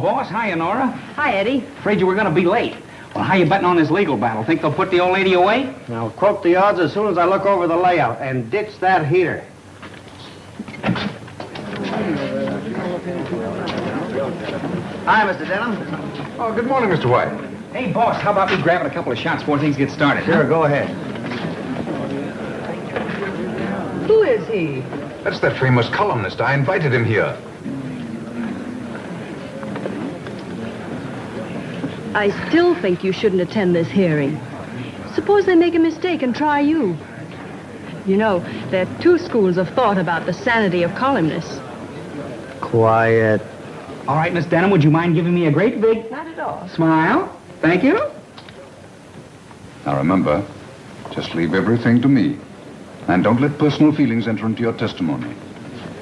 Boss. Hiya, Nora. Hi, Eddie. Afraid you were going to be late. Well, how you betting on this legal battle? Think they'll put the old lady away? I'll quote the odds as soon as I look over the layout and ditch that heater. Hi, Mr. Denham. Oh, good morning, Mr. White. Hey, boss, how about me grabbing a couple of shots before things get started? Sure, go ahead. Who is he? That's that famous columnist. I invited him here. I still think you shouldn't attend this hearing. Suppose they make a mistake and try you. You know, there are two schools of thought about the sanity of columnists. Quiet. All right, Miss Denham, would you mind giving me a great big... Not at all. Smile? Thank you. Now remember, just leave everything to me. And don't let personal feelings enter into your testimony.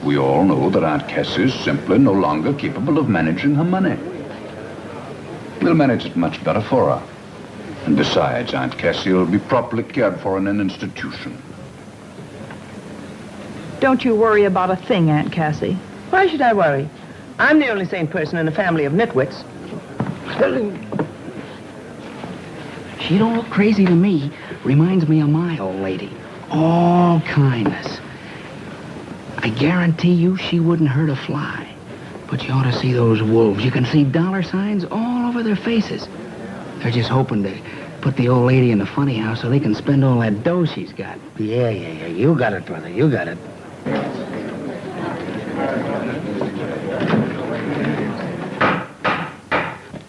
We all know that Aunt Cassie is simply no longer capable of managing her money. We'll manage it much better for her. And besides, Aunt Cassie will be properly cared for in an institution. Don't you worry about a thing, Aunt Cassie. Why should I worry? I'm the only sane person in a family of nitwits. She don't look crazy to me. Reminds me of my old lady. All kindness. I guarantee you she wouldn't hurt a fly. But you ought to see those wolves. You can see dollar signs all over their faces. They're just hoping to put the old lady in the funny house so they can spend all that dough she's got. Yeah. You got it, brother. You got it.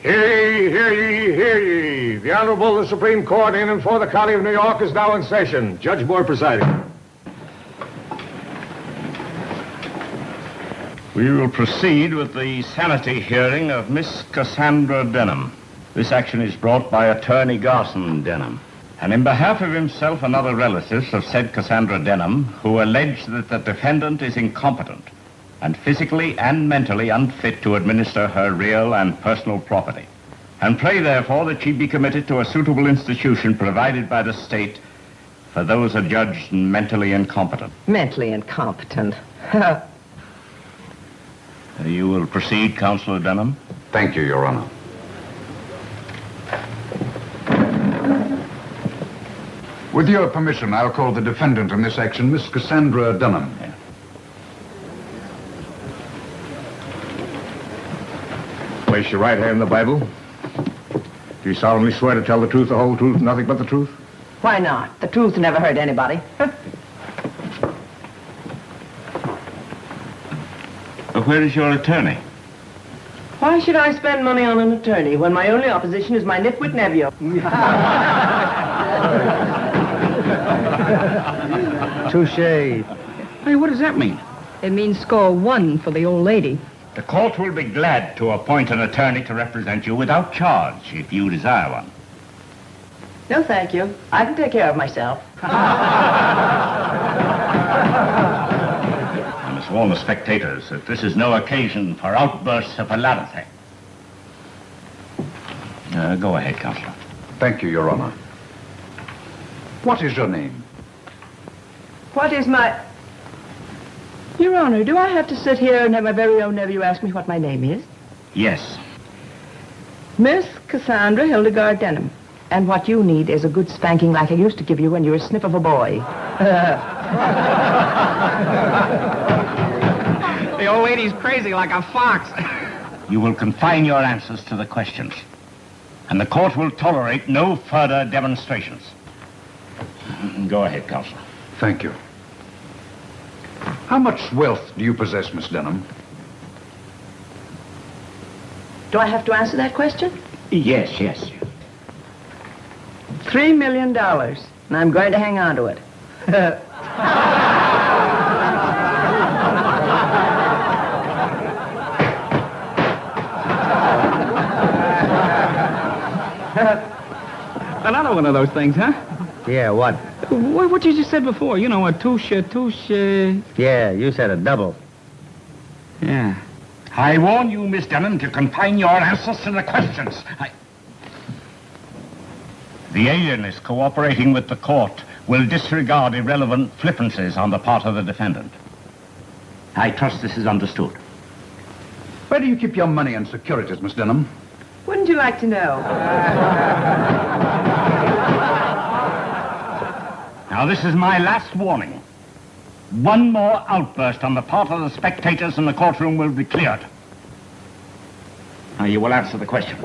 Hear ye. The Honorable the Supreme Court in and for the County of New York is now in session. Judge Moore presiding. We will proceed with the sanity hearing of Miss Cassandra Denham. This action is brought by attorney Garson Denham. And in behalf of himself and other relatives of said Cassandra Denham, who allege that the defendant is incompetent and physically and mentally unfit to administer her real and personal property, and pray, therefore, that she be committed to a suitable institution provided by the state for those adjudged mentally incompetent. Mentally incompetent. You will proceed, Counselor Denham. Thank you, Your Honor. With your permission, I'll call the defendant in this action, Miss Cassandra Denham. Yeah. Place your right hand in the Bible. Do you solemnly swear to tell the truth, the whole truth, and nothing but the truth? Why not? The truth never hurt anybody. Where is your attorney? Why should I spend money on an attorney when my only opposition is my nitwit nephew? Touche. Hey, what does that mean? It means score one for the old lady. The court will be glad to appoint an attorney to represent you without charge, if you desire one. No, thank you. I can take care of myself. I must warn the spectators that this is no occasion for outbursts of hilarity. Go ahead, Counselor. Thank you, Your Honor. What is your name? What is my... Your Honor, do I have to sit here and have my very own nephew ask me what my name is? Yes. Miss Cassandra Hildegard Denham. And what you need is a good spanking like I used to give you when you were a snip of a boy. The old lady's crazy like a fox. you will confine your answers to the questions. And the court will tolerate no further demonstrations. Go ahead, Counselor. Thank you. How much wealth do you possess, Miss Denham? Do I have to answer that question? Yes, yes. $3 million, and I'm going to hang on to it. Another one of those things, huh? Yeah, what? What you just said before. You know, a touche. Yeah, you said a double. Yeah. I warn you, Miss Denham, to confine your answers to the questions. The alienist cooperating with the court will disregard irrelevant flippancies on the part of the defendant. I trust this is understood. Where do you keep your money and securities, Miss Denham? Wouldn't you like to know? Now, this is my last warning. One more outburst on the part of the spectators in the courtroom will be cleared. Now, you will answer the question.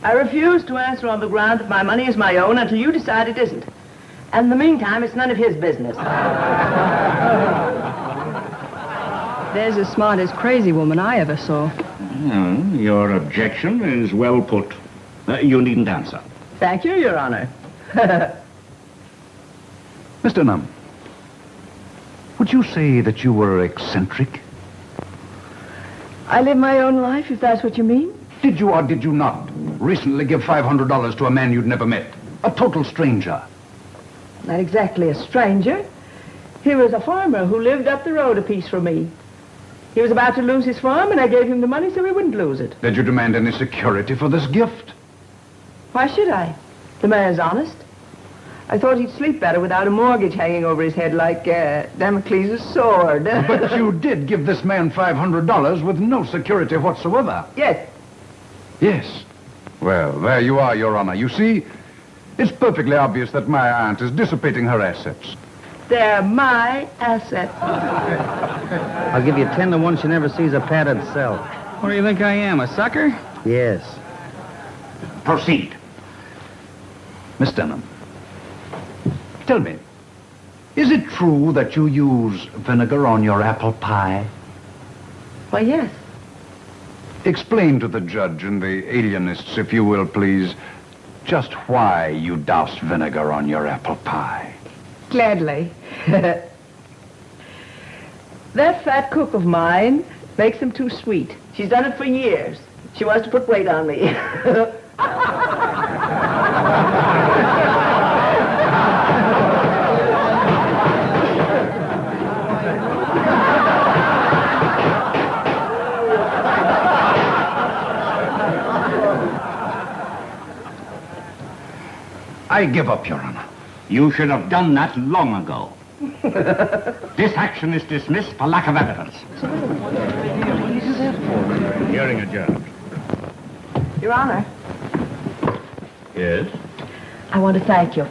I refuse to answer on the ground that my money is my own until you decide it isn't. And in the meantime, it's none of his business. There's the smartest crazy woman I ever saw. Your objection is well put. You needn't answer. Thank you, Your Honor. Miss Denham, would you say that you were eccentric? I live my own life, if that's what you mean. Did you or did you not recently give $500 to a man you'd never met? A total stranger. Not exactly a stranger. He was a farmer who lived up the road a piece from me. He was about to lose his farm, and I gave him the money so he wouldn't lose it. Did you demand any security for this gift? Why should I? The man's honest. I thought he'd sleep better without a mortgage hanging over his head like Damocles' sword. But you did give this man $500 with no security whatsoever. Yes. Yes. Well, there you are, Your Honor. You see, it's perfectly obvious that my aunt is dissipating her assets. They're my assets. I'll give you 10 to 1 she never sees a padded cell. What do you think I am, a sucker? Yes. Proceed. Miss Denham, tell me, is it true that you use vinegar on your apple pie? Why, yes. Explain to the judge and the alienists, if you will, please, just why you doused vinegar on your apple pie. Gladly. That fat cook of mine makes them too sweet. She's done it for years. She wants to put weight on me. I give up, Your Honor. You should have done that long ago. This action is dismissed for lack of evidence. Hearing adjourned. Your Honor, Yes? I want to thank you.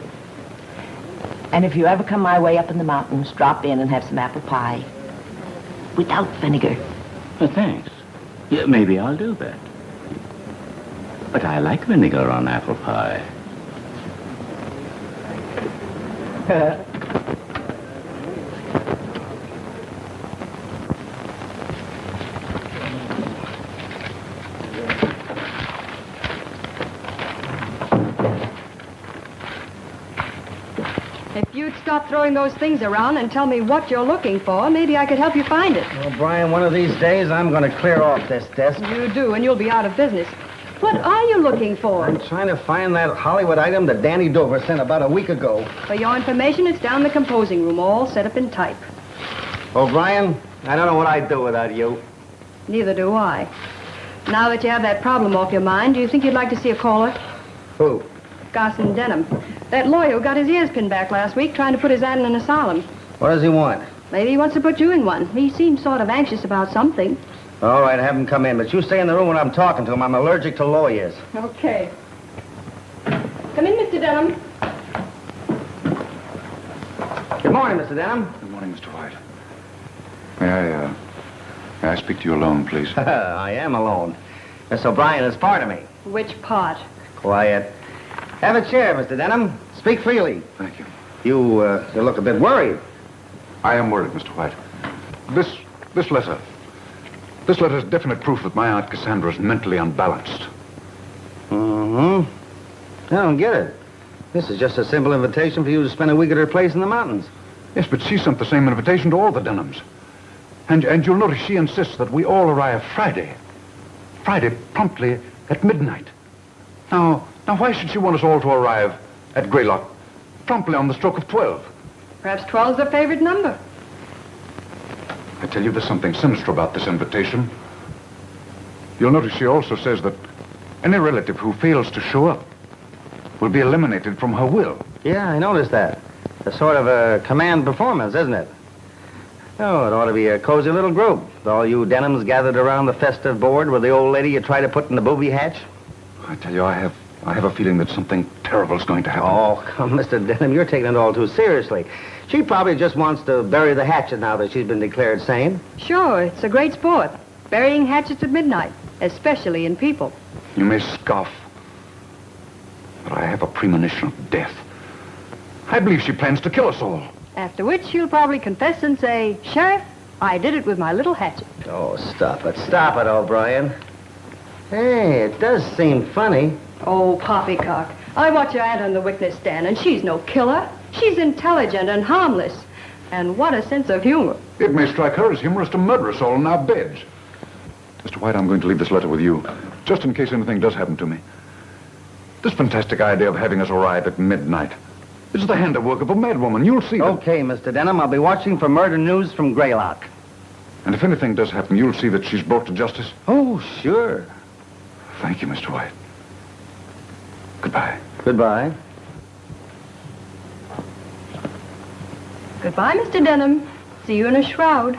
And if you ever come my way up in the mountains, drop in and have some apple pie. Without vinegar. Thanks. Yeah, maybe I'll do that. But I like vinegar on apple pie. If you'd stop throwing those things around and tell me what you're looking for, maybe I could help you find it. Well, Brian, one of these days I'm going to clear off this desk. You do, and you'll be out of business. What are you looking for? I'm trying to find that Hollywood item that Danny Dover sent about a week ago. For your information, it's down in the composing room, all set up in type. Oh, Brian, I don't know what I'd do without you. Neither do I. Now that you have that problem off your mind, do you think you'd like to see a caller? Who? Garson Denham. That lawyer who got his ears pinned back last week trying to put his ad in an asylum. What does he want? Maybe he wants to put you in one. He seems sort of anxious about something. All right, have him come in, but you stay in the room when I'm talking to him. I'm allergic to lawyers. Okay. Come in, Mr. Denham. Good morning, Mr. Denham. Good morning, Mr. White. May I speak to you alone, please? I am alone. Miss O'Brien is part of me. Which part? Quiet. Have a chair, Mr. Denham. Speak freely. Thank you. You look a bit worried. I am worried, Mr. White. This letter is definite proof that my Aunt Cassandra is mentally unbalanced. I don't get it. This is just a simple invitation for you to spend a week at her place in the mountains. Yes, but she sent the same invitation to all the Denhams. And you'll notice she insists that we all arrive Friday. Friday, promptly at midnight. Now, why should she want us all to arrive at Greylock promptly on the stroke of 12? Perhaps 12's her favorite number. I tell you, there's something sinister about this invitation. You'll notice she also says that any relative who fails to show up will be eliminated from her will. Yeah, I noticed that. A sort of a command performance, isn't it? Oh, it ought to be a cozy little group. All you Denhams gathered around the festive board with the old lady you try to put in the booby hatch. I tell you, I have a feeling that something terrible is going to happen. Oh, come, Mr. Denham, you're taking it all too seriously. She probably just wants to bury the hatchet now that she's been declared sane. Sure, it's a great sport. Burying hatchets at midnight, especially in people. You may scoff, but I have a premonition of death. I believe she plans to kill us all. After which she'll probably confess and say, Sheriff, I did it with my little hatchet. Oh, stop it, O'Brien. Hey, it does seem funny. Oh, poppycock. I watch your aunt on the witness stand, and she's no killer. She's intelligent and harmless. And what a sense of humor. It may strike her as humorous to murder us all in our beds. Mr. White, I'm going to leave this letter with you, just in case anything does happen to me. This fantastic idea of having us arrive at midnight is the handiwork of a madwoman. You'll see that. Okay, Mr. Denham, I'll be watching for murder news from Greylock. And if anything does happen, you'll see that she's brought to justice. Oh, sure. Thank you, Mr. White. Goodbye. Goodbye. Goodbye, Mr. Denham. See you in a shroud.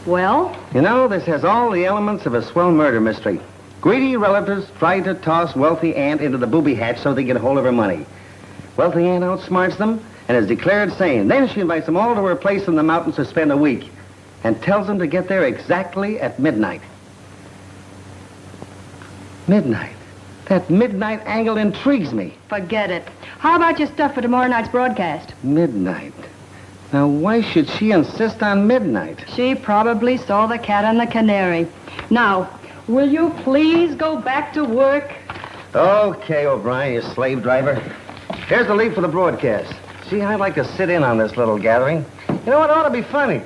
Well? You know, this has all the elements of a swell murder mystery. Greedy relatives try to toss wealthy aunt into the booby hatch so they get a hold of her money. Wealthy aunt outsmarts them and is declared sane. Then she invites them all to her place in the mountains to spend a week and tells them to get there exactly at midnight. Midnight. That midnight angle intrigues me. Forget it. How about your stuff for tomorrow night's broadcast? Midnight. Now, why should she insist on midnight? She probably saw the cat and the canary. Now, will you please go back to work? Okay, O'Brien, you slave driver. Here's the lead for the broadcast. See, I'd like to sit in on this little gathering. You know, it ought to be funny.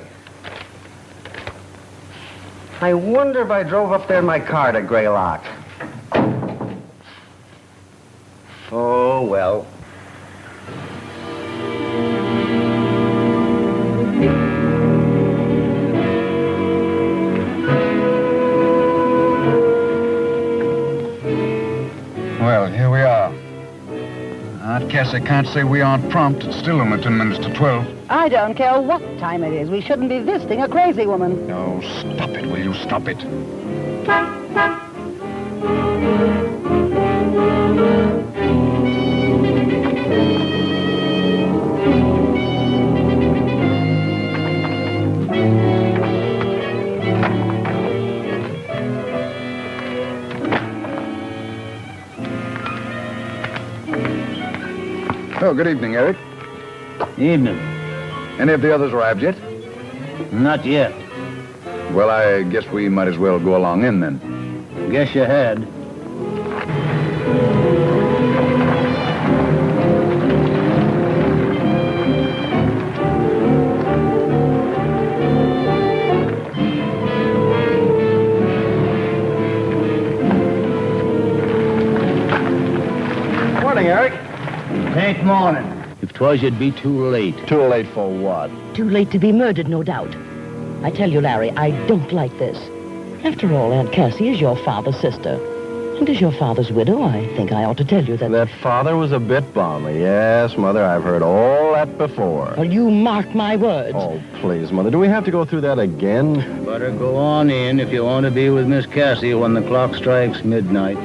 I wonder if I drove up there in my car to Greylock. Oh, well. Well, here we are. Aunt Cassie can't say we aren't prompt. It's still only 10 minutes to 12. I don't care what time it is. We shouldn't be visiting a crazy woman. No, stop it, will you? Stop it. Oh, good evening, Eric. Evening. Any of the others arrived yet? Not yet. Well, I guess we might as well go along in then. Guess you had. Morning, Eric. Ain't morning. If 'twas, you'd be too late. Too late for what? Too late to be murdered, no doubt. I tell you, Larry, I don't like this. After all, Aunt Cassie is your father's sister. And as your father's widow, I think I ought to tell you that... That father was a bit balmy. Yes, Mother, I've heard all that before. Well, you mark my words. Oh, please, Mother, do we have to go through that again? Better go on in if you want to be with Miss Cassie when the clock strikes midnight.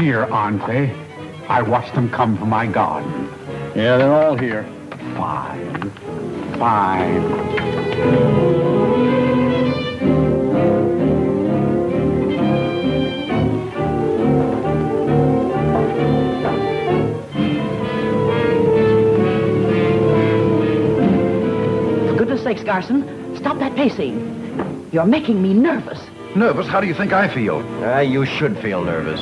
here, aren't they? I watched them come from my garden. Yeah, they're all here. Fine. Fine. For goodness sakes, Garson, stop that pacing. You're making me nervous. Nervous? How do you think I feel? You should feel nervous.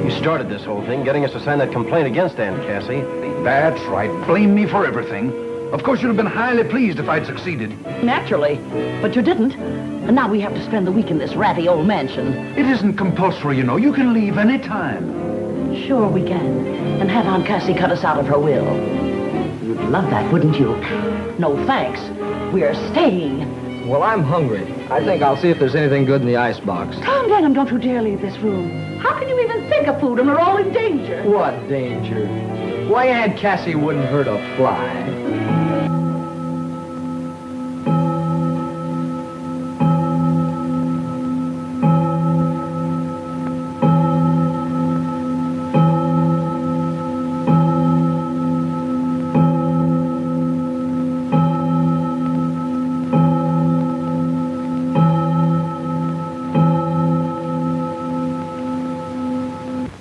You started this whole thing, getting us to sign that complaint against Aunt Cassie. That's right. Blame me for everything. Of course, you'd have been highly pleased if I'd succeeded. Naturally. But you didn't. And now we have to spend the week in this ratty old mansion. It isn't compulsory, you know. You can leave any time. Sure we can. And have Aunt Cassie cut us out of her will. You'd love that, wouldn't you? No thanks. We're staying. Well, I'm hungry. I think I'll see if there's anything good in the icebox. Tom Denham, don't you dare leave this room. How can you even think of food and we're all in danger? What danger? Why, Aunt Cassie wouldn't hurt a fly.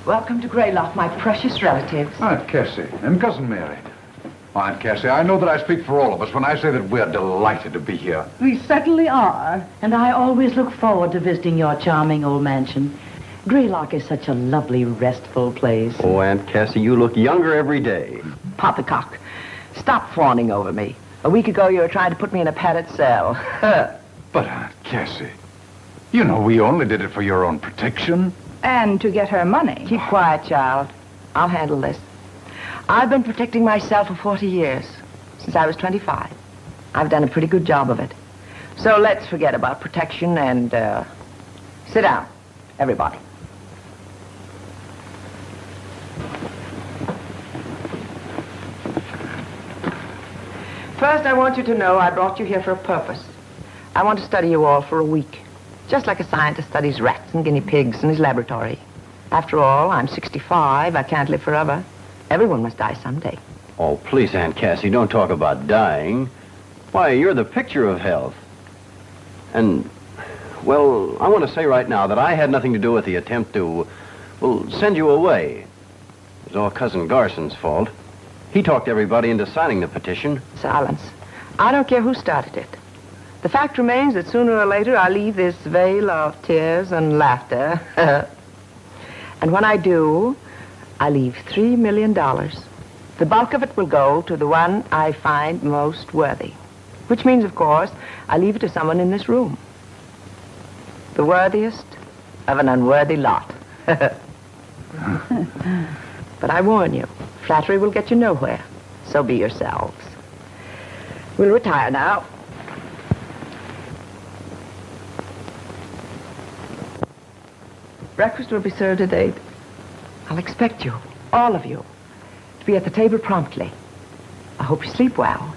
Welcome to Greylock, my precious relatives. Aunt Cassie and Cousin Mary. Aunt Cassie, I know that I speak for all of us when I say that we're delighted to be here. We certainly are. And I always look forward to visiting your charming old mansion. Greylock is such a lovely, restful place. Oh, Aunt Cassie, you look younger every day. Poppycock, stop fawning over me. A week ago, you were trying to put me in a padded cell. But, Aunt Cassie, you know we only did it for your own protection. And to get her money. Keep quiet, child. I'll handle this. I've been protecting myself for 40 years, since I was 25. I've done a pretty good job of it. So let's forget about protection and, sit down, everybody. First, I want you to know I brought you here for a purpose. I want to study you all for a week. Just like a scientist studies rats and guinea pigs in his laboratory. After all, I'm 65. I can't live forever. Everyone must die someday. Oh, please, Aunt Cassie, don't talk about dying. Why, you're the picture of health. And, well, I want to say right now that I had nothing to do with the attempt to, well, send you away. It was all Cousin Garson's fault. He talked everybody into signing the petition. Silence. I don't care who started it. The fact remains that sooner or later I'll leave this vale of tears and laughter. And when I do, I leave $3 million. The bulk of it will go to the one I find most worthy. Which means, of course, I leave it to someone in this room. The worthiest of an unworthy lot. But I warn you, flattery will get you nowhere. So be yourselves. We'll retire now. Breakfast will be served at 8. I'll expect you, all of you, to be at the table promptly. I hope you sleep well.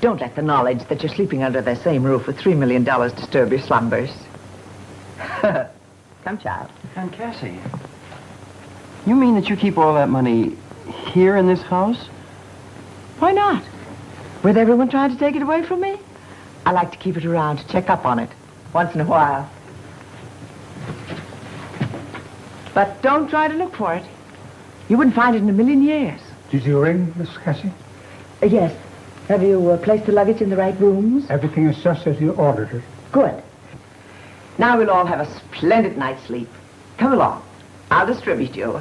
Don't let the knowledge that you're sleeping under the same roof with $3 million disturb your slumbers. Come, child. Aunt Cassie, you mean that you keep all that money here in this house? Why not? With everyone trying to take it away from me? I like to keep it around to check up on it once in a while. But don't try to look for it. You wouldn't find it in a million years. Did you ring, Miss Cassie? Yes. Have you placed the luggage in the right rooms? Everything is just as you ordered it. Good. Now we'll all have a splendid night's sleep. Come along. I'll distribute you.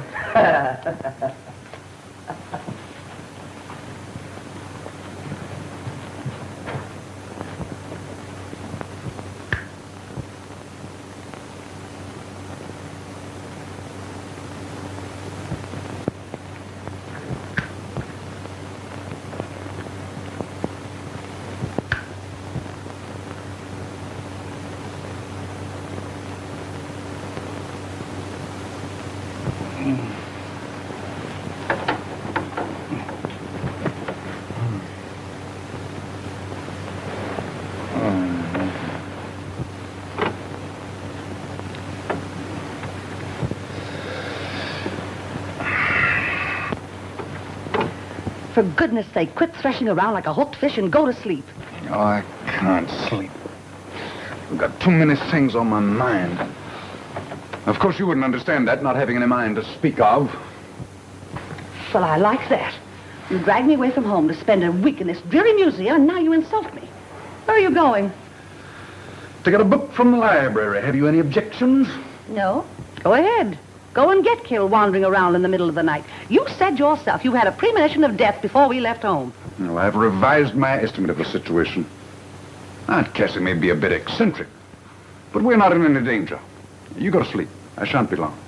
For goodness sake, quit threshing around like a hooked fish and go to sleep. Oh, I can't sleep. I've got too many things on my mind. Of course, you wouldn't understand that, not having any mind to speak of. Well, I like that. You dragged me away from home to spend a week in this dreary museum, and now you insult me. Where are you going? To get a book from the library. Have you any objections? No. Go ahead. Go and get killed wandering around in the middle of the night. You said yourself you had a premonition of death before we left home. Well, I've revised my estimate of the situation. Aunt Cassie may be a bit eccentric, but we're not in any danger. You go to sleep. I shan't be long.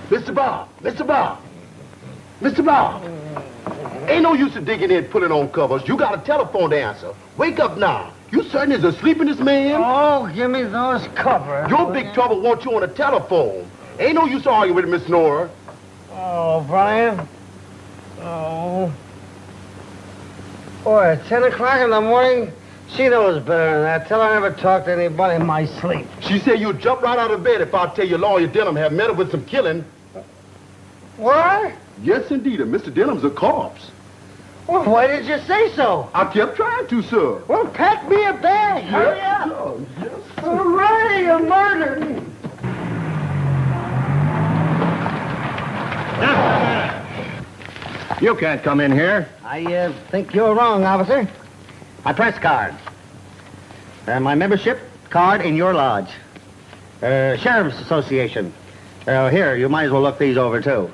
Mr. Bob! Mr. Bob! Mr. Bob! Ain't no use in digging in pulling on covers. You got a telephone to answer. Wake up now. You certain is asleep in this man? Oh, give me those covers. Your big trouble wants you on the telephone. Ain't no use arguing with Miss Nora. Oh, Brian. Oh. Boy, at 10 o'clock in the morning? She knows better than that. Tell her I never talk to anybody in my sleep. She said you'd jump right out of bed if I tell you Lawyer Denham had met her with some killing. What? Yes, indeed. And Mr. Denham's a corpse. Well, why did you say so? I kept trying to, sir. Well, pack me a bag. Hurry up. Sir. Yes, sir. Hooray, a murder. You can't come in here. I think you're wrong, officer. My press card. My membership card in your lodge. Sheriff's Association. Here, you might as well look these over, too.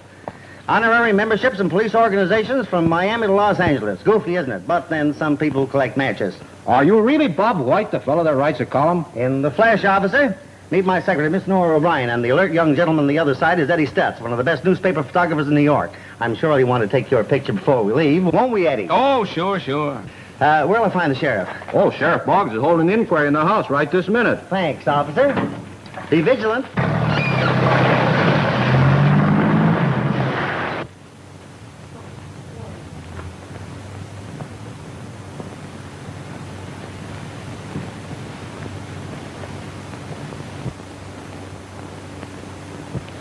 Honorary memberships in police organizations from Miami to Los Angeles. Goofy, isn't it? But then some people collect matches. Are you really Bob White, the fellow that writes a column? In the flesh, officer. Meet my secretary, Miss Nora O'Brien, and the alert young gentleman on the other side is Eddie Stutz, one of the best newspaper photographers in New York. I'm sure he'll want to take your picture before we leave. Won't we, Eddie? Oh, sure. Where'll I find the sheriff? Oh, Sheriff Boggs is holding an inquiry in the house right this minute. Thanks, officer. Be vigilant.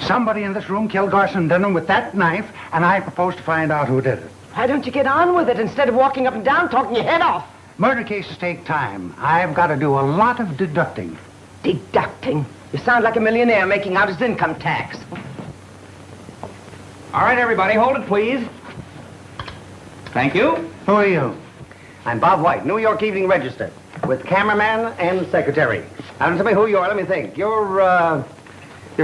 Somebody in this room killed Garson Denham with that knife, and I propose to find out who did it. Why don't you get on with it instead of walking up and down talking your head off? Murder cases take time. I've got to do a lot of deducting. Deducting? You sound like a millionaire making out his income tax. All right, everybody, hold it, please. Thank you. Who are you? I'm Bob White, New York Evening Register, with cameraman and secretary. Now, don't tell me who you are. Let me think. You're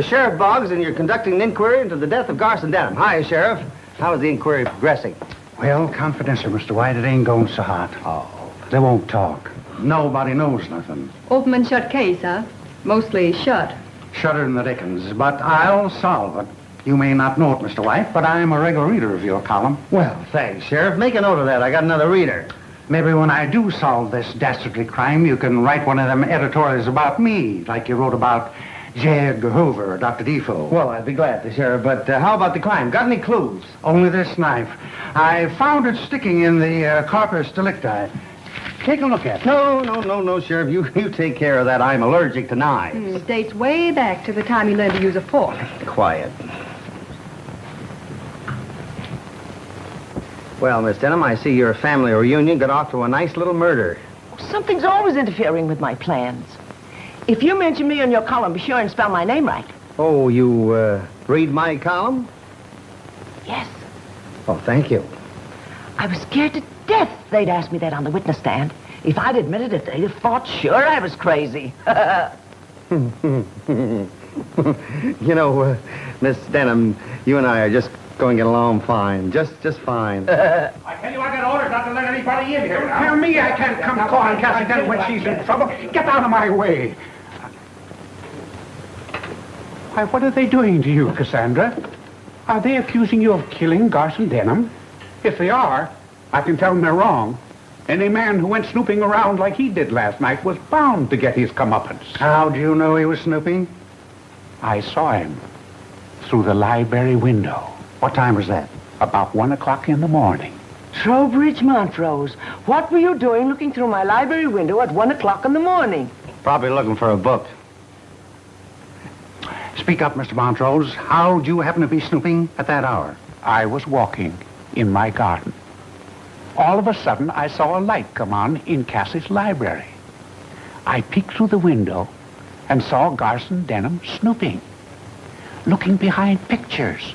Sheriff Boggs, and you're conducting an inquiry into the death of Garson Denham. Hi, Sheriff. How is the inquiry progressing? Well, confidential, Mr. White. It ain't going so hot. Oh. They won't talk. Nobody knows nothing. Open and shut case, huh? Mostly shut. Shudder in the dickens, but I'll solve it. You may not know it, Mr. White, but I'm a regular reader of your column. Well, thanks, Sheriff. Make a note of that. I got another reader. Maybe when I do solve this dastardly crime, you can write one of them editorials about me, like you wrote about J. Edgar Hoover or Dr. Defoe. Well, I'd be glad to, Sheriff, but how about the crime? Got any clues? Only this knife. I found it sticking in the corpus delicti. Take a look at it. No, Sheriff. You take care of that. I'm allergic to knives. It dates way back to the time you learned to use a fork. Quiet. Well, Miss Denham, I see your family reunion got off to a nice little murder. Something's always interfering with my plans. If you mention me in your column, be sure and spell my name right. Oh, you read my column? Yes. Oh, thank you. I was scared to death they'd ask me that on the witness stand. If I'd admitted it, they'd have thought sure I was crazy. You know, Miss Denham, you and I are just going to get along fine. Just fine. I tell you, I got orders not to let anybody in here. Tell me I can't come calling Cassie Denham when she's in trouble. Get out of my way. Why, what are they doing to you, Cassandra? Are they accusing you of killing Garson Denham? If they are, I can tell them they're wrong. Any man who went snooping around like he did last night was bound to get his comeuppance. How do you know he was snooping? I saw him through the library window. What time was that? About 1 o'clock in the morning. Trowbridge Montrose, what were you doing looking through my library window at 1 o'clock in the morning? Probably looking for a book. Speak up, Mr. Montrose. How'd you happen to be snooping at that hour? I was walking in my garden. All of a sudden, I saw a light come on in Cassie's library. I peeked through the window and saw Garson Denham snooping, looking behind pictures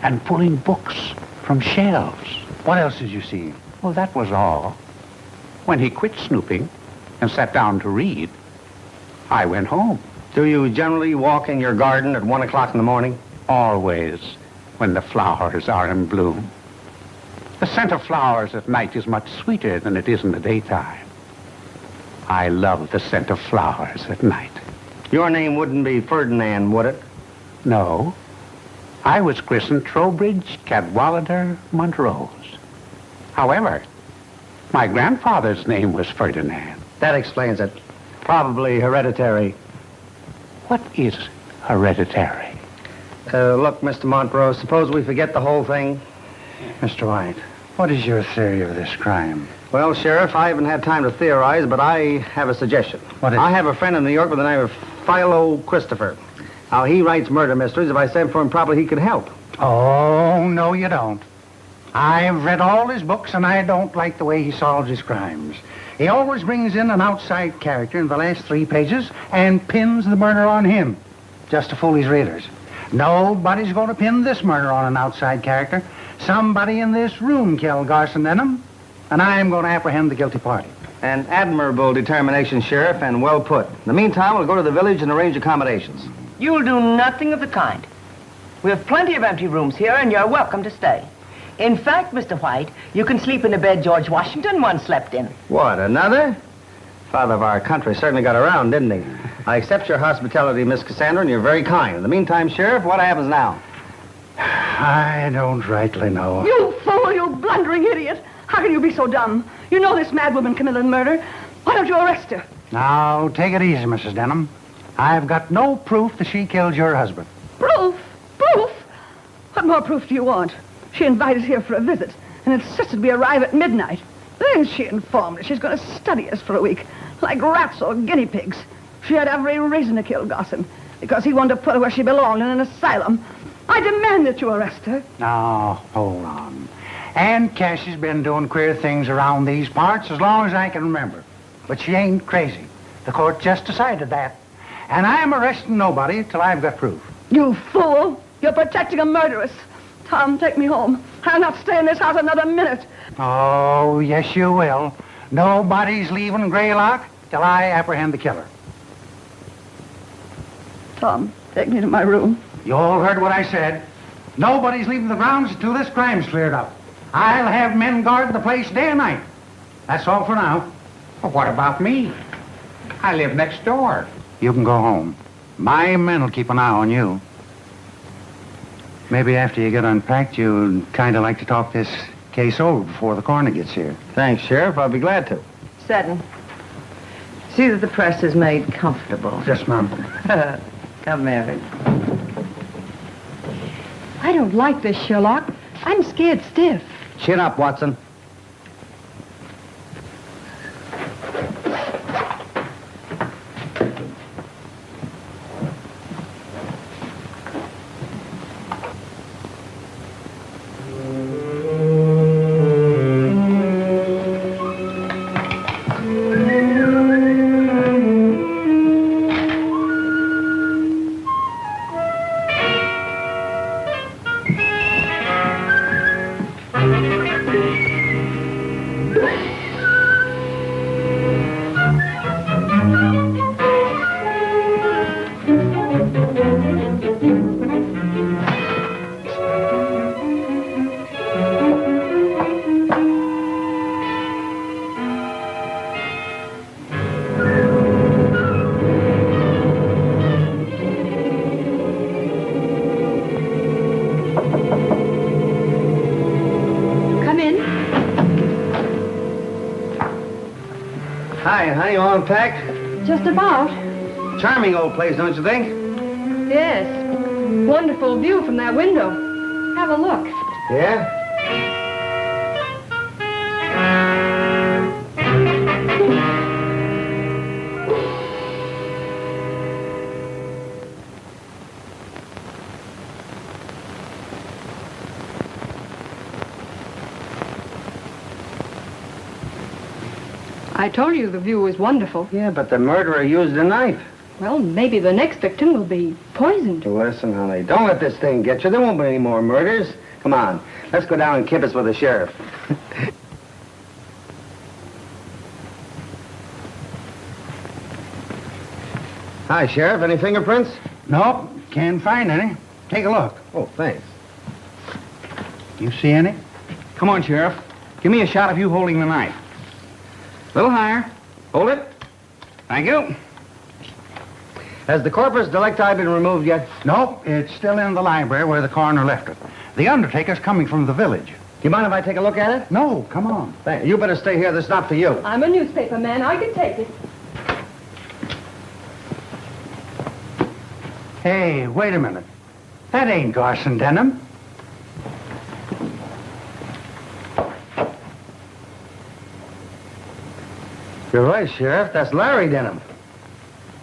and pulling books from shelves. What else did you see? Well, that was all. When he quit snooping and sat down to read, I went home. Do you generally walk in your garden at 1 o'clock in the morning? Always, when the flowers are in bloom. The scent of flowers at night is much sweeter than it is in the daytime. I love the scent of flowers at night. Your name wouldn't be Ferdinand, would it? No. I was christened Trowbridge Cadwallader Montrose. However, my grandfather's name was Ferdinand. That explains it. Probably hereditary. What is hereditary? Look, Mr. Montrose, suppose we forget the whole thing? Mr. White, what is your theory of this crime? Well, Sheriff, I haven't had time to theorize, but I have a suggestion. What is I have a friend in New York by the name of Philo Christopher. Now, he writes murder mysteries. If I sent for him, probably he could help. Oh, no, you don't. I've read all his books, and I don't like the way he solves his crimes. He always brings in an outside character in the last 3 pages and pins the murder on him, just to fool his readers. Nobody's going to pin this murder on an outside character. Somebody in this room killed Garson Denham, and I'm going to apprehend the guilty party. An admirable determination, Sheriff, and well put. In the meantime, we'll go to the village and arrange accommodations. You'll do nothing of the kind. We have plenty of empty rooms here, and you're welcome to stay. In fact, Mr. White, you can sleep in the bed George Washington once slept in. What, another? Father of our country certainly got around, didn't he? I accept your hospitality, Miss Cassandra, and you're very kind. In the meantime, Sheriff, what happens now? I don't rightly know. You fool, you blundering idiot. How can you be so dumb? You know this madwoman committed murder. Why don't you arrest her? Now, take it easy, Mrs. Denham. I've got no proof that she killed your husband. more proof do you want? She invited us here for a visit and insisted we arrive at midnight. Then she informed us she's going to study us for a week, like rats or guinea pigs. She had every reason to kill Garson, because he wanted to put her where she belonged, in an asylum. I demand that you arrest her. Now, hold on. Aunt Cassie's been doing queer things around these parts as long as I can remember. But she ain't crazy. The court just decided that. And I'm arresting nobody till I've got proof. You fool! You're protecting a murderess. Tom, take me home. I'll not stay in this house another minute. Oh, yes, you will. Nobody's leaving Greylock till I apprehend the killer. Tom, take me to my room. You all heard what I said. Nobody's leaving the grounds until this crime's cleared up. I'll have men guard the place day and night. That's all for now. Well, what about me? I live next door. You can go home. My men will keep an eye on you. Maybe after you get unpacked, you'd kind of like to talk this case over before the coroner gets here. Thanks, Sheriff. I'll be glad to. Seddon, see that the press is made comfortable. Yes, ma'am. Come, Mary. I don't like this, Sherlock. I'm scared stiff. Chin up, Watson. Hi, honey, you all unpacked? Just about. Charming old place, don't you think? Yes. Wonderful view from that window. Have a look. Yeah? I told you the view was wonderful. Yeah, but the murderer used a knife. Well, maybe the next victim will be poisoned. Listen, honey, don't let this thing get you. There won't be any more murders. Come on, let's go down and kibbutz with the sheriff. Hi, Sheriff. Any fingerprints? Nope, can't find any. Take a look. Oh, thanks. You see any? Come on, Sheriff. Give me a shot of you holding the knife. A little higher. Hold it. Thank you. Has the corpus delicti been removed yet? Nope, it's still in the library where the coroner left it. The undertaker's coming from the village. Do you mind if I take a look at it? No, come on. You better stay here. This is not for you. I'm a newspaper man. I can take it. Hey, wait a minute. That ain't Garson Denham. You're right, Sheriff. That's Larry Denham.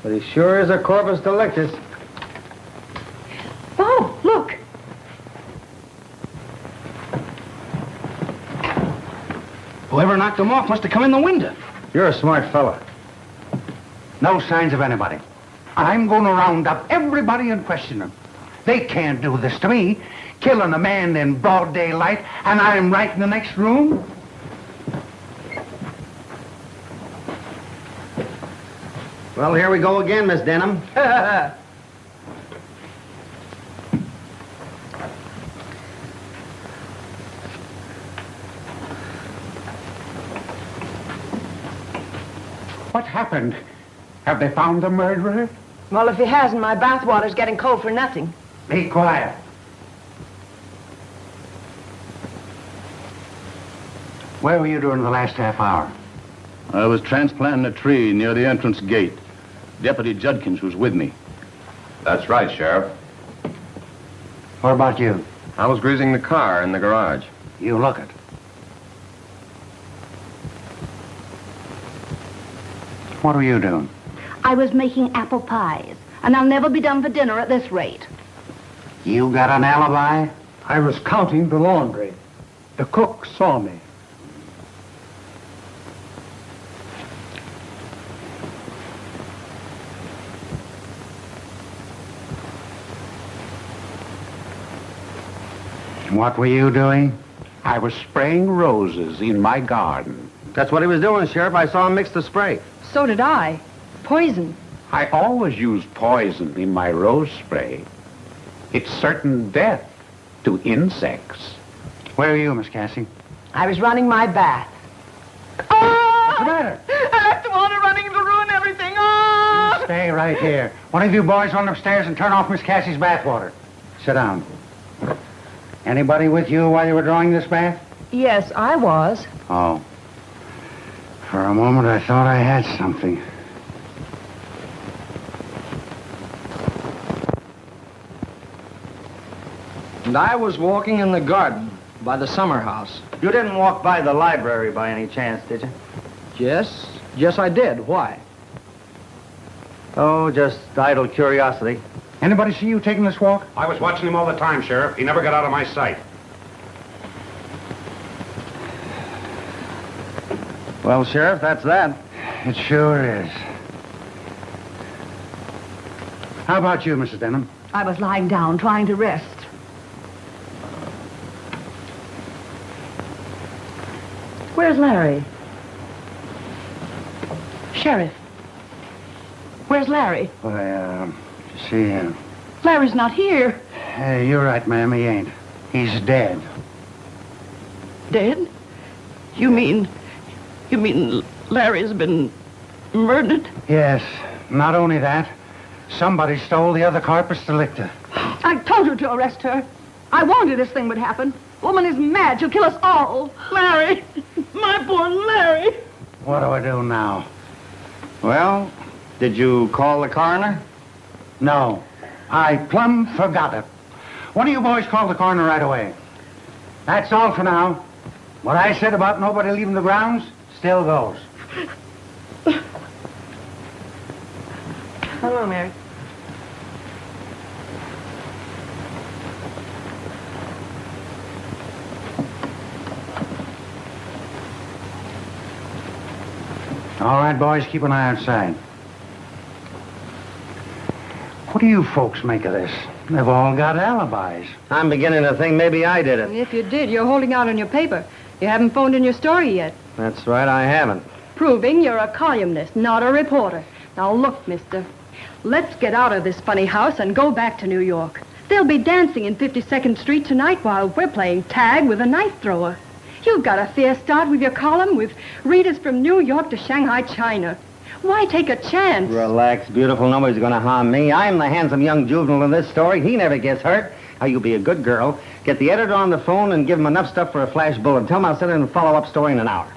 But he sure is a corpus delictus. Oh, look. Whoever knocked him off must have come in the window. You're a smart fella. No signs of anybody. I'm going to round up everybody and question them. They can't do this to me, killing a man in broad daylight, and I'm right in the next room. Well, here we go again, Miss Denham. What happened? Have they found the murderer? Well, if he hasn't, my bathwater's getting cold for nothing. Be quiet. Where were you during the last half hour? I was transplanting a tree near the entrance gate. Deputy Judkins was with me. That's right, Sheriff. What about you? I was greasing the car in the garage. You look it. What were you doing? I was making apple pies, and I'll never be done for dinner at this rate. You got an alibi? I was counting the laundry. The cook saw me. What were you doing? I was spraying roses in my garden. That's what he was doing, Sheriff. I saw him mix the spray. So did I. Poison. I always use poison in my rose spray. It's certain death to insects. Where are you, Miss Cassie? I was running my bath. What's the matter? After water running to ruin everything. Oh! Stay right here. One of you boys run upstairs and turn off Miss Cassie's bathwater. Sit down. Anybody with you while you were drawing this bath? Yes, I was. Oh. For a moment, I thought I had something. And I was walking in the garden by the summer house. You didn't walk by the library by any chance, did you? Yes, I did. Why? Oh, just idle curiosity. Anybody see you taking this walk? I was watching him all the time, Sheriff. He never got out of my sight. Well, Sheriff, that's that. It sure is. How about you, Mrs. Denham? I was lying down, trying to rest. Where's Larry? Sheriff. Where's Larry? Well, you see, Larry's not here. you're right, ma'am, he ain't. He's dead. Dead? You mean Larry's been murdered? Yes, not only that, somebody stole the other corpus delicti. I told you to arrest her. I warned you this thing would happen. Woman is mad. She'll kill us all. Larry! My poor Larry! What do I do now? Well, did you call the coroner? No, I plumb forgot it. One of you boys call the coroner right away. That's all for now. What I said about nobody leaving the grounds still goes. Hello, Mary. All right, boys, keep an eye outside. What do you folks make of this? They've all got alibis. I'm beginning to think maybe I did it. If you did, you're holding out on your paper. You haven't phoned in your story yet. That's right, I haven't. Proving you're a columnist, not a reporter. Now look, mister. Let's get out of this funny house and go back to New York. They'll be dancing in 52nd Street tonight while we're playing tag with a knife thrower. You've got a fair start with your column with readers from New York to Shanghai, China. Why take a chance? Relax, beautiful. Nobody's going to harm me. I'm the handsome young juvenile in this story. He never gets hurt. Now, you be a good girl. Get the editor on the phone and give him enough stuff for a flash bulletin. Tell him I'll send in a follow-up story in an hour.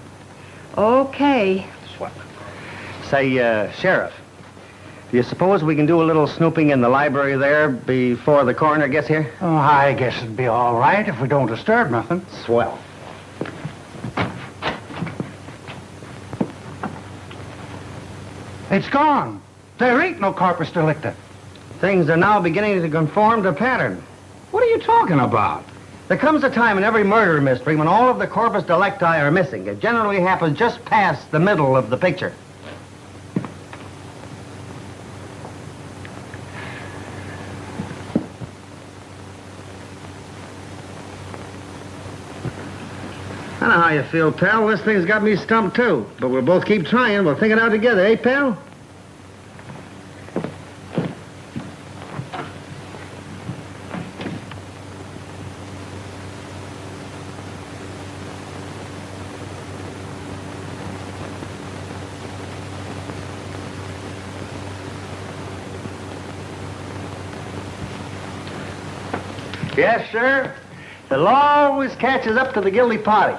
Okay. Swell. Say, Sheriff, do you suppose we can do a little snooping in the library there before the coroner gets here? Oh, I guess it'd be all right if we don't disturb nothing. Swell. It's gone. There ain't no corpus delicti. Things are now beginning to conform to pattern. What are you talking about? There comes a time in every murder mystery when all of the corpus delicti are missing. It generally happens just past the middle of the picture. I know how you feel, pal. This thing's got me stumped, too. But we'll both keep trying. We'll think it out together, eh, pal? Yes, sir. The law always catches up to the guilty party.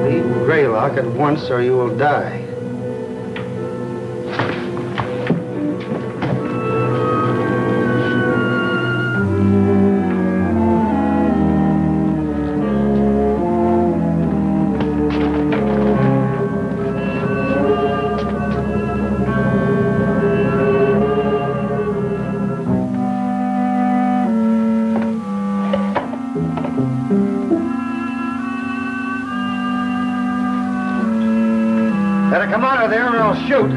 Leave Greylock at once or you will die. Better come out of there or I'll shoot.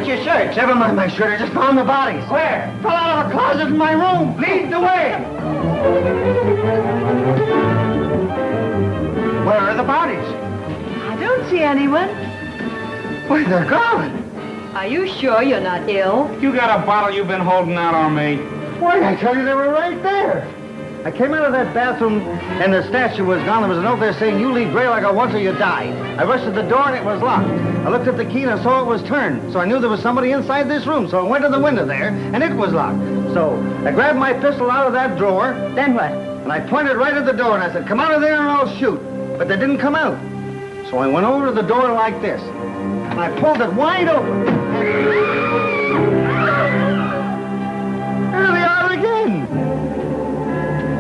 Your shirt. Never mind my shirt. I just found the bodies. Where? Fell out of a closet in my room. Lead the way. Where are the bodies? I don't see anyone. Why, they're gone. Are you sure you're not ill? You got a bottle you've been holding out on me. Why, I tell you, they were right there. I came out of that bathroom, and the statue was gone. There was a note there saying, "You leave Gray like I was or you die." I rushed to the door, and it was locked. I looked at the key, and I saw it was turned. So I knew there was somebody inside this room. So I went to the window there, and it was locked. So I grabbed my pistol out of that drawer. Then what? And I pointed right at the door, and I said, "Come out of there, or I'll shoot." But they didn't come out. So I went over to the door like this, and I pulled it wide open. There they are again.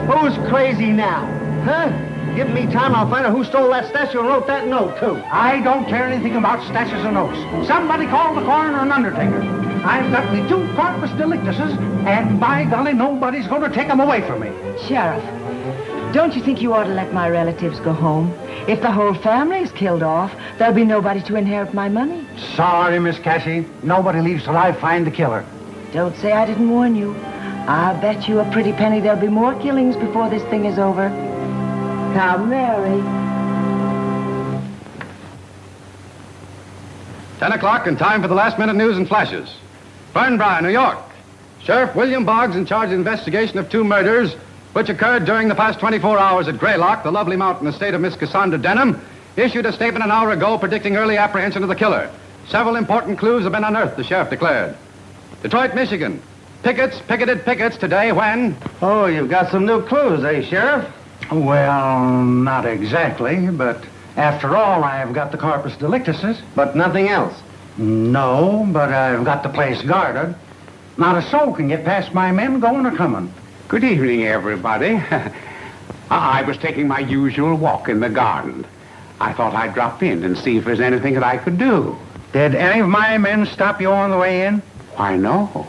Who's crazy now? Huh? Give me time, I'll find out who stole that statue and wrote that note, too. I don't care anything about statues or notes. Somebody call the coroner and undertaker. I've got the 2 corpus delictuses, and by golly, nobody's going to take them away from me. Sheriff, don't you think you ought to let my relatives go home? If the whole family is killed off, there'll be nobody to inherit my money. Sorry, Miss Cassie. Nobody leaves till I find the killer. Don't say I didn't warn you. I'll bet you a pretty penny there'll be more killings before this thing is over. Now, Mary. 10 o'clock and time for the last-minute news and flashes. Fernbrough, New York. Sheriff William Boggs, in charge of investigation of 2 murders which occurred during the past 24 hours at Greylock, the lovely mountain estate of Miss Cassandra Denham, issued a statement an hour ago predicting early apprehension of the killer. Several important clues have been unearthed, the sheriff declared. Detroit, Michigan. Picketed pickets today when... Oh, you've got some new clues, eh, Sheriff? Well, not exactly, but after all, I've got the corpus delictuses. But nothing else? No, but I've got the place guarded. Not a soul can get past my men going or coming. Good evening, everybody. I was taking my usual walk in the garden. I thought I'd drop in and see if there's anything that I could do. Did any of my men stop you on the way in? Why, no.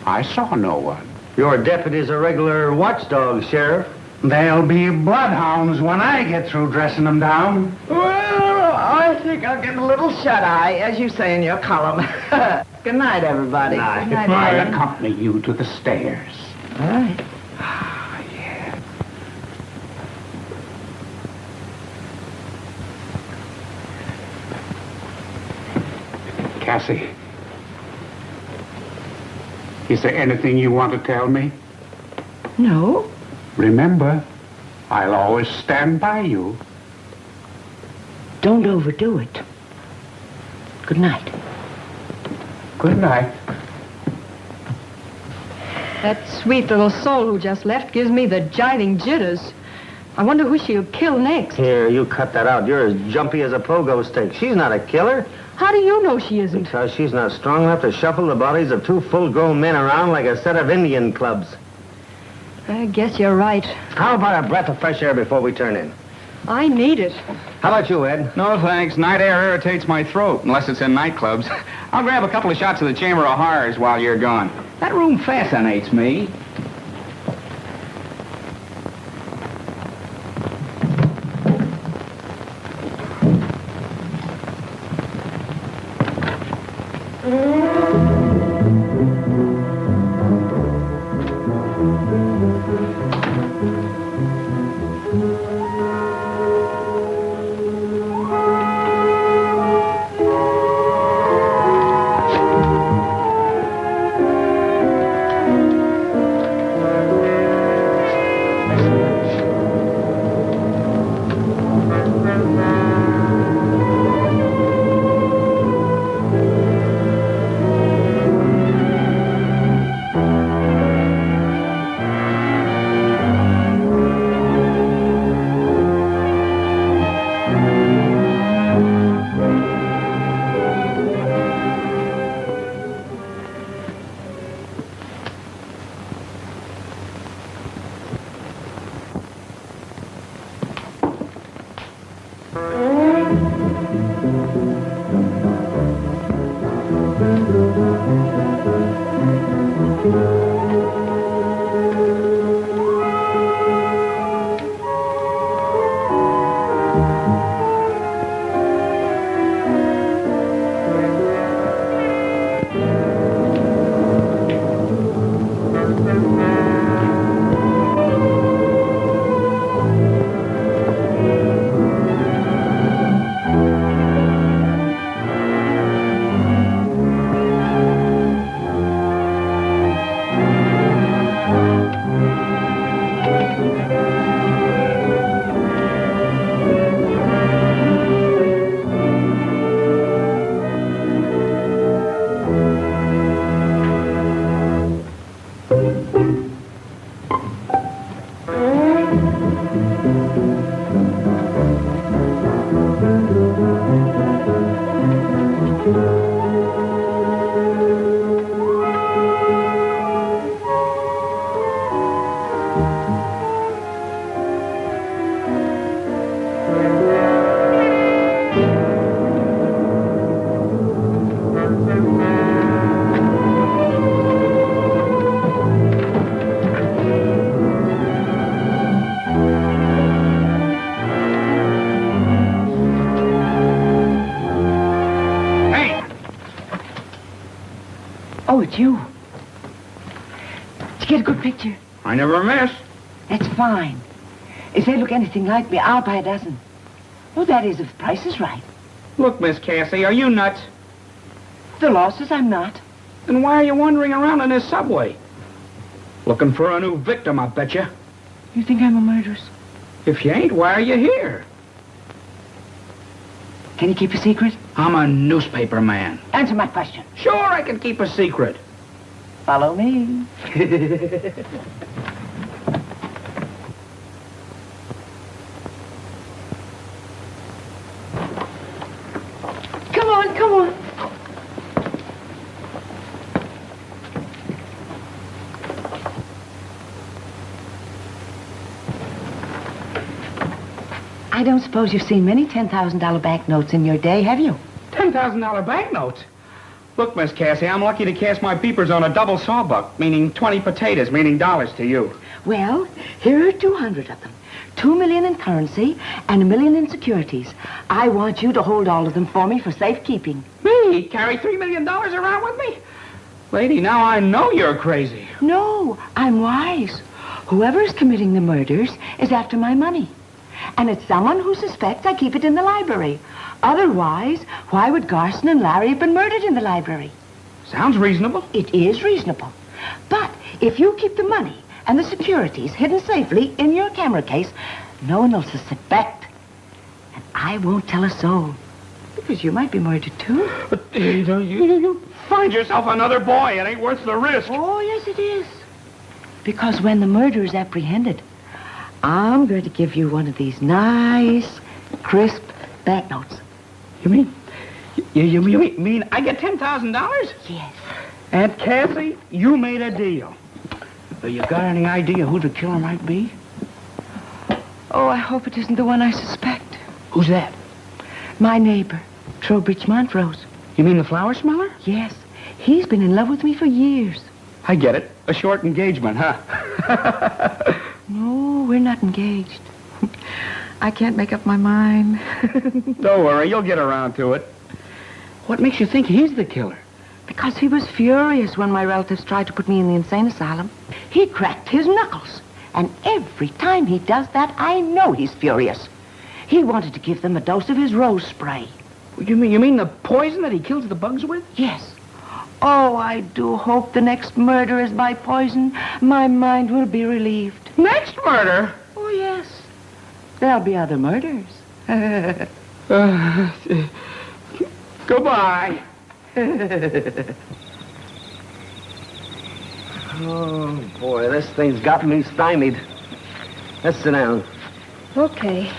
I saw no one. Your deputy's a regular watchdog, Sheriff. There'll be bloodhounds when I get through dressing them down. Well, I think I'll get a little shut-eye, as you say in your column. Good night, everybody. Good night. Good night, I'll Aaron. accompany you to the stairs. All right. Cassie, is there anything you want to tell me? No. Remember, I'll always stand by you. Don't overdo it. Good night. Good night. That sweet little soul who just left gives me the jiving jitters. I wonder who she'll kill next. Here, you cut that out. You're as jumpy as a pogo stick. She's not a killer. How do you know she isn't? Because she's not strong enough to shuffle the bodies of 2 full-grown men around like a set of Indian clubs. I guess you're right. How about a breath of fresh air before we turn in? I need it. How about you, Ed? No, thanks. Night air irritates my throat, unless it's in nightclubs. I'll grab a couple of shots of the Chamber of Horrors while you're gone. That room fascinates me. Oh, it's you. Did you get a good picture? I never miss. That's fine. If they look anything like me, I'll buy a dozen. Well, that is, if the price is right. Look, Miss Cassie, are you nuts? The law says I'm not. Then why are you wandering around in this subway? Looking for a new victim, I bet you. You think I'm a murderess? If you ain't, why are you here? Can you keep a secret? I'm a newspaper man. Answer my question. Sure, I can keep a secret. Follow me. Come on, come on. I don't suppose you've seen many $10,000 banknotes in your day, have you? $10,000 banknotes? Look, Miss Cassie, I'm lucky to cast my peepers on a double sawbuck, meaning 20 potatoes, meaning dollars to you. Well, here are 200 of them. 2 million in currency and 1 million in securities. I want you to hold all of them for me for safekeeping. Me? Carry $3 million around with me? Lady, now I know you're crazy. No, I'm wise. Whoever is committing the murders is after my money. And it's someone who suspects I keep it in the library. Otherwise, why would Garson and Larry have been murdered in the library? Sounds reasonable. It is reasonable. But if you keep the money and the securities hidden safely in your camera case, no one will suspect. And I won't tell a soul. Because you might be murdered, too. But you find yourself another boy. It ain't worth the risk. Oh, yes, it is. Because when the murderer is apprehended, I'm going to give you one of these nice, crisp banknotes. You mean I get $10,000? Yes. Aunt Cassie, you made a deal. You got any idea who the killer might be? Oh, I hope it isn't the one I suspect. Who's that? My neighbor, Trowbridge Montrose. You mean the flower smeller? Yes. He's been in love with me for years. I get it. A short engagement, huh? No, we're not engaged. I can't make up my mind. Don't worry, you'll get around to it. What makes you think he's the killer? Because he was furious when my relatives tried to put me in the insane asylum. He cracked his knuckles. And every time he does that, I know he's furious. He wanted to give them a dose of his rose spray. You mean the poison that he kills the bugs with? Yes. Oh, I do hope the next murder is by poison. My mind will be relieved. Next murder? Oh, yes. There'll be other murders. Goodbye. Oh, boy, this thing's got me stymied. Let's sit down. Okay.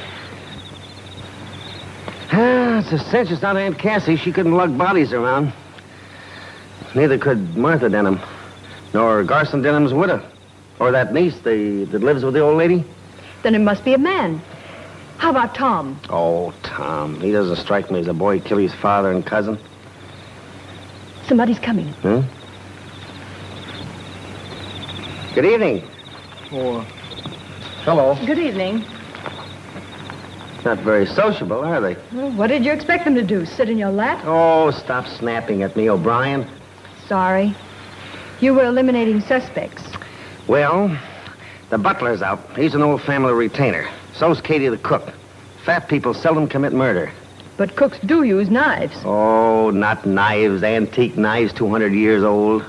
It's a cinch it's not Aunt Cassie. She couldn't lug bodies around. Neither could Martha Denham, nor Garson Denham's widow, or that niece that lives with the old lady. Then it must be a man. How about Tom? Oh, Tom. He doesn't strike me as a boy Killy's father and cousin. Somebody's coming. Huh? Good evening. Oh, hello. Good evening. Not very sociable, are they? Well, what did you expect them to do? Sit in your lap? Oh, stop snapping at me, O'Brien. Sorry. You were eliminating suspects. Well, the butler's out. He's an old family retainer. So's Katie the cook. Fat people seldom commit murder. But cooks do use knives. Oh, not knives. Antique knives, 200 years old.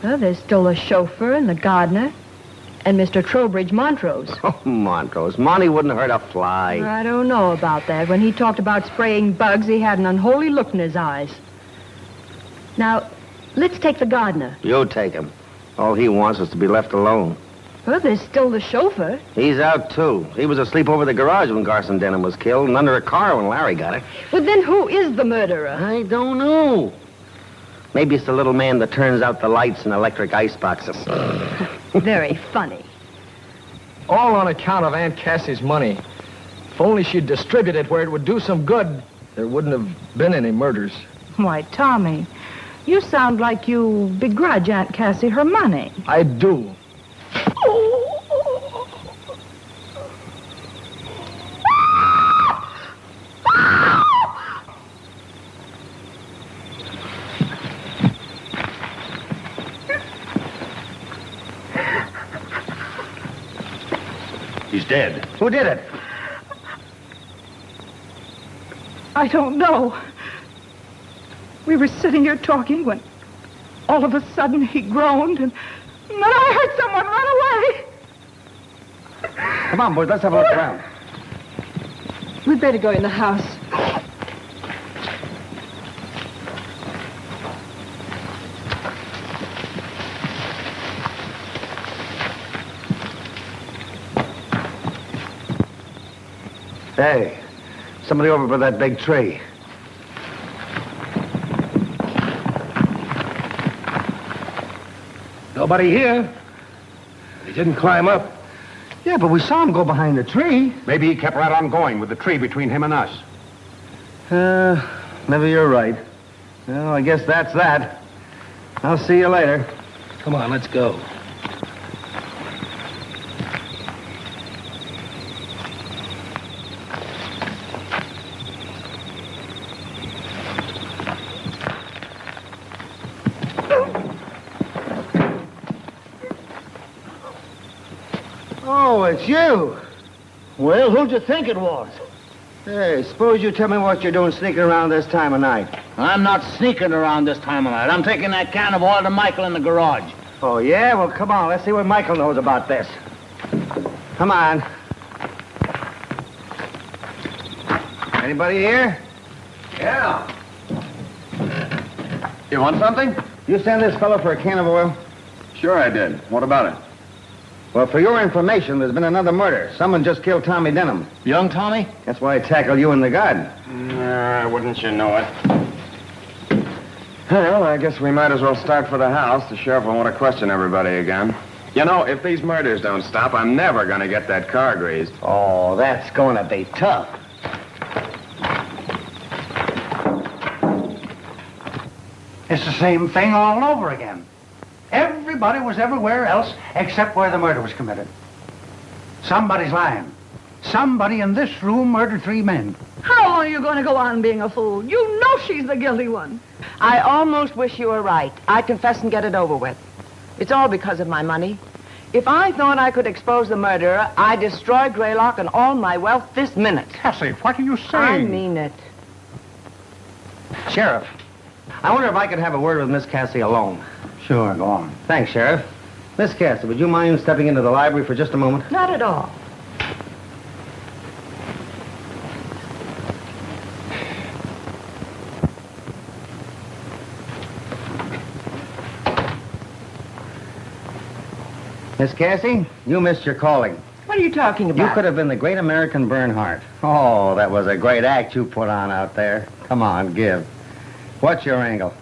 Well, there's still the chauffeur and the gardener. And Mr. Trowbridge Montrose. Oh, Montrose. Monty wouldn't hurt a fly. I don't know about that. When he talked about spraying bugs, he had an unholy look in his eyes. Now, let's take the gardener. You take him. All he wants is to be left alone. Well, there's still the chauffeur. He's out, too. He was asleep over the garage when Garson Denham was killed and under a car when Larry got it. Well, then who is the murderer? I don't know. Maybe it's the little man that turns out the lights in electric ice boxes. Very funny. All on account of Aunt Cassie's money. If only she'd distribute it where it would do some good, there wouldn't have been any murders. Why, Tommy, you sound like you begrudge Aunt Cassie her money. I do. She's dead. Who did it? I don't know. We were sitting here talking when all of a sudden he groaned and then I heard someone run away. Come on, boys, let's have a look around. We'd better go in the house. Hey, somebody over by that big tree. Nobody here. He didn't climb up. Yeah, but we saw him go behind the tree. Maybe he kept right on going with the tree between him and us. Maybe you're right. Well, I guess that's that. I'll see you later. Come on, let's go. Oh, it's you. Well, who'd you think it was? Hey, suppose you tell me what you're doing sneaking around this time of night. I'm not sneaking around this time of night. I'm taking that can of oil to Michael in the garage. Oh, yeah? Well, come on. Let's see what Michael knows about this. Come on. Anybody here? Yeah. You want something? You send this fellow for a can of oil? Sure I did. What about it? Well, for your information, there's been another murder. Someone just killed Tommy Denham. Young Tommy? That's why I tackled you in the garden. Wouldn't you know it? Well, I guess we might as well start for the house. The sheriff will want to question everybody again. You know, if these murders don't stop, I'm never going to get that car greased. Oh, that's going to be tough. It's the same thing all over again. Everybody was everywhere else except where the murder was committed. Somebody's lying. Somebody in this room murdered 3 men. How long are you going to go on being a fool? You know she's the guilty one. I almost wish you were right. I'd confess and get it over with. It's all because of my money. If I thought I could expose the murderer, I'd destroy Greylock and all my wealth this minute. Cassie, what are you saying? I mean it. Sheriff, I wonder if I could have a word with Miss Cassie alone. Sure, go on. Thanks, Sheriff. Miss Cassie, would you mind stepping into the library for just a moment? Not at all. Miss Cassie, you missed your calling. What are you talking about? You could have been the great American Bernhardt. Oh, that was a great act you put on out there. Come on, give. What's your angle?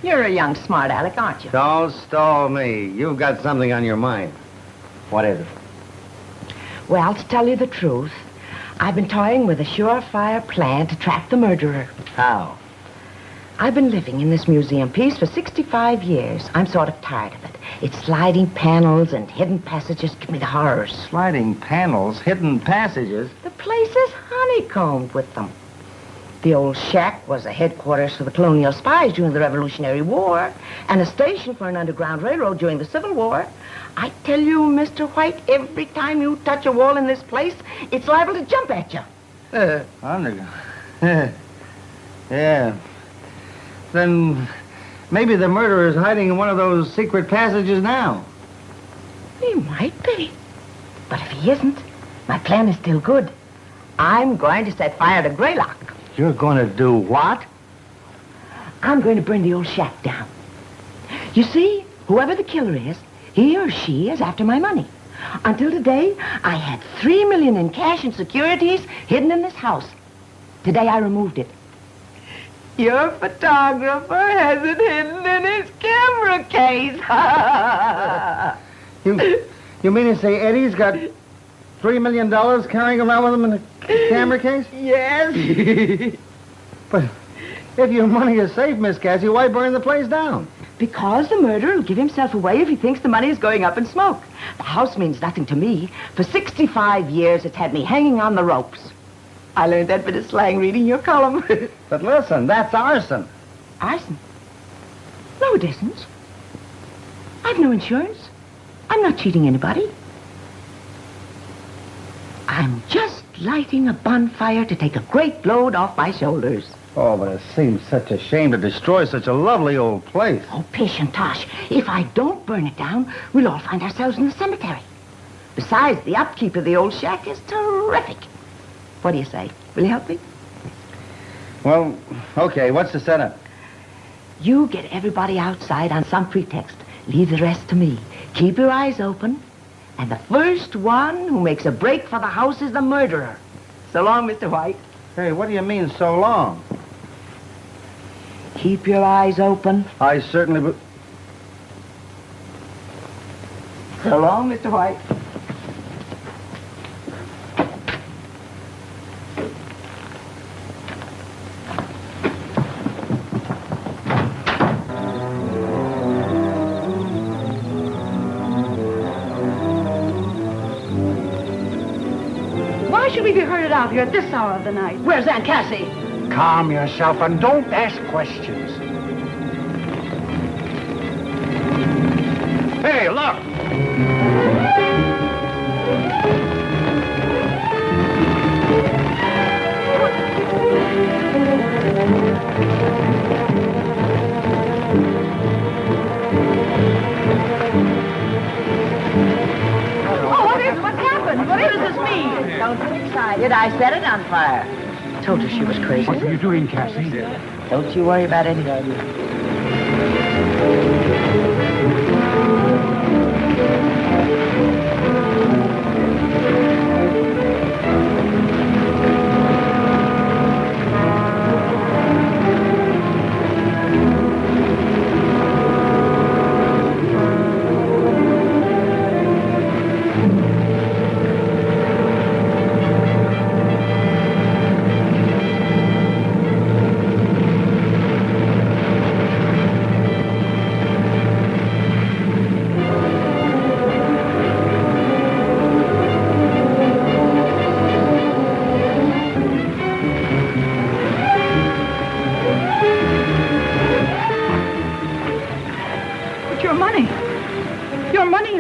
You're a young smart aleck, aren't you? Don't stall me. You've got something on your mind. What is it? Well, to tell you the truth, I've been toying with a surefire plan to trap the murderer. How? I've been living in this museum piece for 65 years. I'm sort of tired of it. Its sliding panels and hidden passages give me the horrors. Sliding panels, hidden passages? The place is honeycombed with them. The old shack was the headquarters for the colonial spies during the Revolutionary War and a station for an underground railroad during the Civil War. I tell you, Mr. White, every time you touch a wall in this place, it's liable to jump at you. Underground. Yeah. Then maybe the murderer is hiding in one of those secret passages now. He might be. But if he isn't, my plan is still good. I'm going to set fire to Greylock. You're going to do what? I'm going to burn the old shack down. You see, whoever the killer is, he or she is after my money. Until today, I had $3 million in cash and securities hidden in this house. Today, I removed it. Your photographer has it hidden in his camera case. You mean to say Eddie's got $3 million carrying around with him in a camera case? Yes. But if your money is safe, Miss Cassie, why burn the place down? Because the murderer will give himself away if he thinks the money is going up in smoke. The house means nothing to me. For 65 years, it's had me hanging on the ropes. I learned that bit of slang reading your column. But listen, that's arson. Arson? No, it isn't. I've no insurance. I'm not cheating anybody. I'm just lighting a bonfire to take a great load off my shoulders. Oh, but it seems such a shame to destroy such a lovely old place. Oh, patient, Tosh. If I don't burn it down, we'll all find ourselves in the cemetery. Besides, the upkeep of the old shack is terrific. What do you say? Will you help me? Well, okay, what's the setup? You get everybody outside on some pretext. Leave the rest to me. Keep your eyes open. And the first one who makes a break for the house is the murderer. So long, Mr. White. Hey, what do you mean, so long? Keep your eyes open. I certainly... So long, Mr. White. Why should we be herded out here at this hour of the night? Where's Aunt Cassie? Calm yourself and don't ask questions. Hey, look! What's happened? What does this mean? Don't get excited. I set it on fire. Told her she was crazy. What are you doing, Cassie? Don't you worry about it.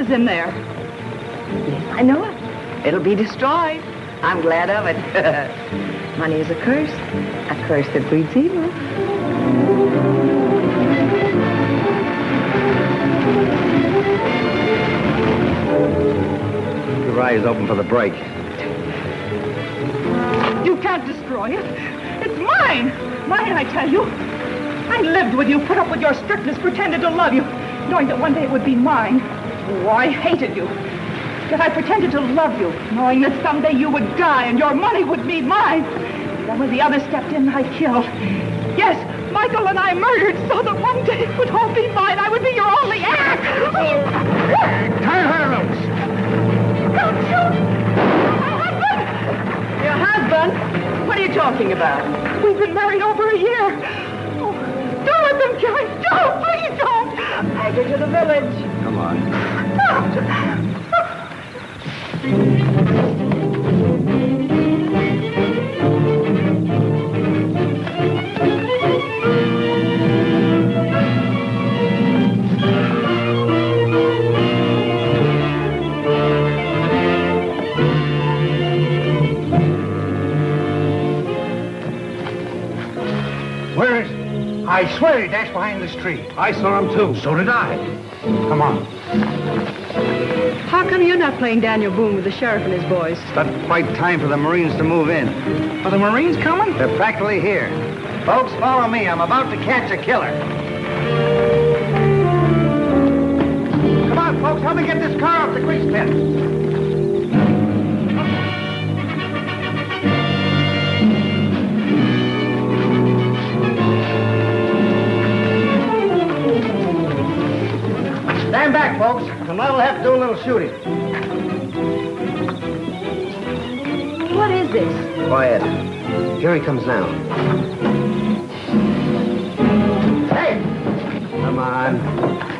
In there. Yes, I know it. It'll be destroyed. I'm glad of it. Money is a curse that breeds evil. Your eyes open for the break. You can't destroy it. It's mine. Mine, I tell you. I lived with you, put up with your strictness, pretended to love you, knowing that one day it would be mine. Oh, I hated you. Yet I pretended to love you, knowing that someday you would die and your money would be mine. Then when the other stepped in, I killed. Yes, Michael and I murdered so that one day it would all be mine. I would be your only heir. Tie her loose. Don't shoot! My husband! Your husband? What are you talking about? We've been married over a year. Oh, don't let them kill him. Don't, please don't. Take her to the village. Come on. Where is he? I swear he dashed behind this tree. I saw him too. So did I. Come on. How come you're not playing Daniel Boone with the sheriff and his boys? It's not quite time for the Marines to move in. Are the Marines coming? They're practically here. Folks, follow me. I'm about to catch a killer. Come on, folks. Help me get this car off the grease pit. Stand back, folks. I'm liable to have to do a little shooting. What is this? Quiet. Here he comes now. Hey! Come on.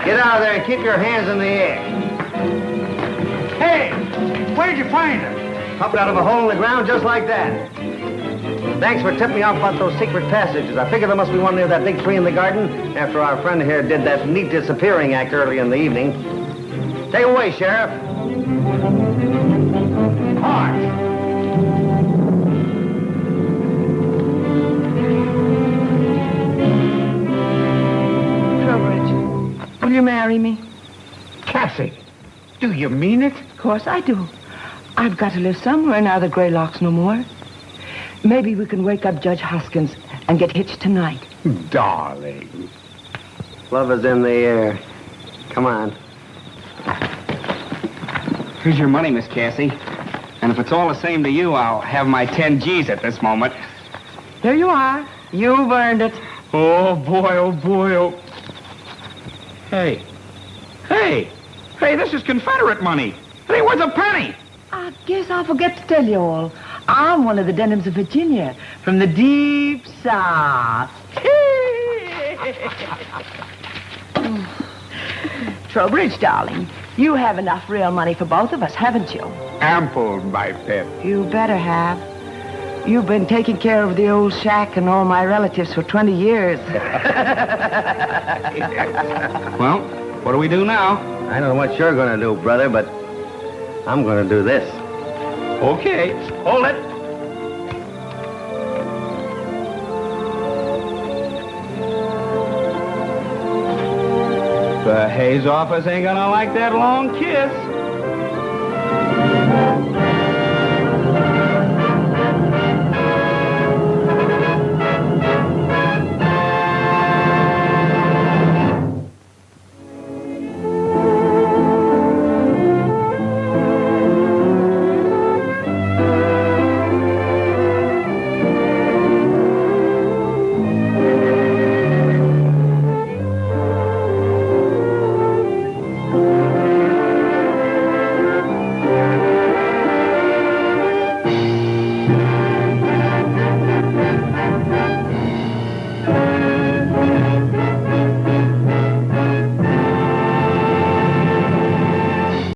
Get out of there and keep your hands in the air. Hey! Where did you find her? Popped out of a hole in the ground just like that. Thanks for tipping me off about those secret passages. I figure there must be one near that big tree in the garden after our friend here did that neat disappearing act early in the evening. Take it away, Sheriff. Marsh! Will you marry me? Cassie, do you mean it? Of course I do. I've got to live somewhere now that Greylock's no more. Maybe we can wake up Judge Hoskins and get hitched tonight. Darling. Love is in the air. Come on. Here's your money, Miss Cassie. And if it's all the same to you, I'll have my 10 G's at this moment. There you are. You've earned it. Oh, boy, oh, boy, oh. Hey. Hey, this is Confederate money. It ain't worth a penny. I guess I'll forget to tell you all. I'm one of the Denhams of Virginia, from the deep south. Trowbridge, darling, you have enough real money for both of us, haven't you? Ample, my pet. You better have. You've been taking care of the old shack and all my relatives for 20 years. Well, what do we do now? I don't know what you're going to do, brother, but I'm going to do this. Okay, hold it. The Hayes office ain't gonna like that long kiss.